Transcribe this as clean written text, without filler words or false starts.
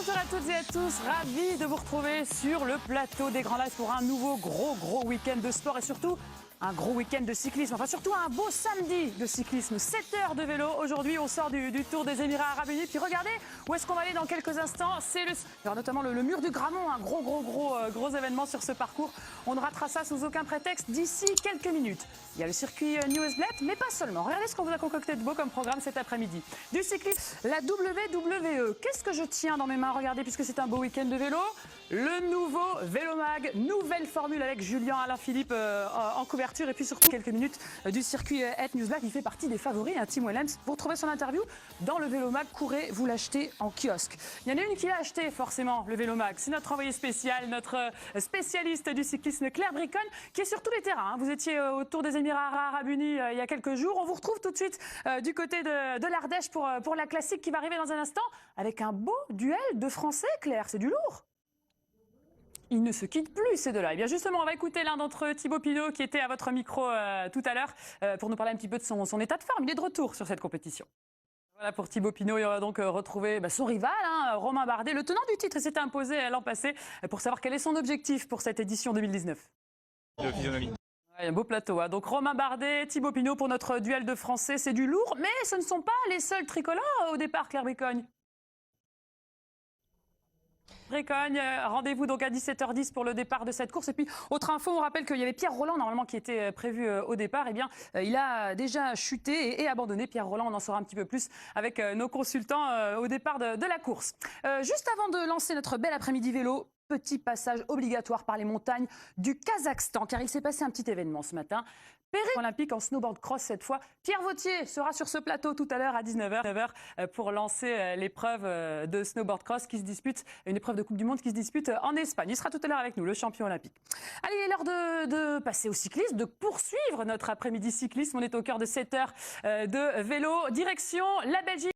Bonjour à toutes et à tous, ravi de vous retrouver sur le plateau des Grands Lives pour un nouveau gros week-end de sport et surtout un gros week-end de cyclisme, enfin surtout un beau samedi de cyclisme, 7 heures de vélo. Aujourd'hui, on sort du Tour des Émirats Arabes Unis. Puis regardez où est-ce qu'on va aller dans quelques instants. C'est notamment le mur du Grammont, un gros événement sur ce parcours. On ratera ça sous aucun prétexte d'ici quelques minutes. Il y a le circuit Newsblad, mais pas seulement. Regardez ce qu'on vous a concocté de beau comme programme cet après-midi. Du cyclisme, la WWE. Qu'est-ce que je tiens dans mes mains? Regardez, puisque c'est un beau week-end de vélo. Le nouveau Vélomag, nouvelle formule avec Julien Alaphilippe en couverture. Et puis surtout quelques minutes du circuit Newsblad. Il fait partie des favoris, Tim Willems. Vous retrouvez son interview dans le Vélomag. Courez vous l'acheter en kiosque. Il y en a une qui l'a acheté forcément, le Vélomag. C'est notre envoyé spécial, notre spécialiste du cyclisme, Claire Briconne, qui est sur tous les terrains. Vous étiez au Tour des Émirats Arabes Unis il y a quelques jours. On vous retrouve tout de suite du côté de l'Ardèche pour la classique qui va arriver dans un instant avec un beau duel de Français, Claire. C'est du lourd. Ils ne se quittent plus, ces deux-là. Et bien justement, on va écouter l'un d'entre eux, Thibaut Pinot, qui était à votre micro tout à l'heure pour nous parler un petit peu de son état de forme. Il est de retour sur cette compétition. Voilà pour Thibaut Pinot, il va donc retrouver son rival, Romain Bardet, le tenant du titre. Il s'était imposé l'an passé pour savoir quel est son objectif pour cette édition 2019. De physionomie. Ouais, un beau plateau. Donc Romain Bardet, Thibaut Pinot pour notre duel de Français. C'est du lourd, mais ce ne sont pas les seuls tricolores au départ, Claire Bricogne. Rendez-vous donc à 17h10 pour le départ de cette course. Et puis, autre info, on rappelle qu'il y avait Pierre Rolland, normalement, qui était prévu au départ. Eh bien, il a déjà chuté et abandonné. Pierre Rolland, on en saura un petit peu plus avec nos consultants au départ de la course. Juste avant de lancer notre bel après-midi vélo, petit passage obligatoire par les montagnes du Kazakhstan, car il s'est passé un petit événement ce matin. Périple olympique en snowboard cross cette fois. Pierre Vautier sera sur ce plateau tout à l'heure à 19h pour lancer l'épreuve de snowboard cross qui se dispute, une épreuve de Coupe du Monde qui se dispute en Espagne. Il sera tout à l'heure avec nous, le champion olympique. Allez, il est l'heure de passer au cyclisme, de poursuivre notre après-midi cyclisme. On est au cœur de 7 heures de vélo. Direction la Belgique.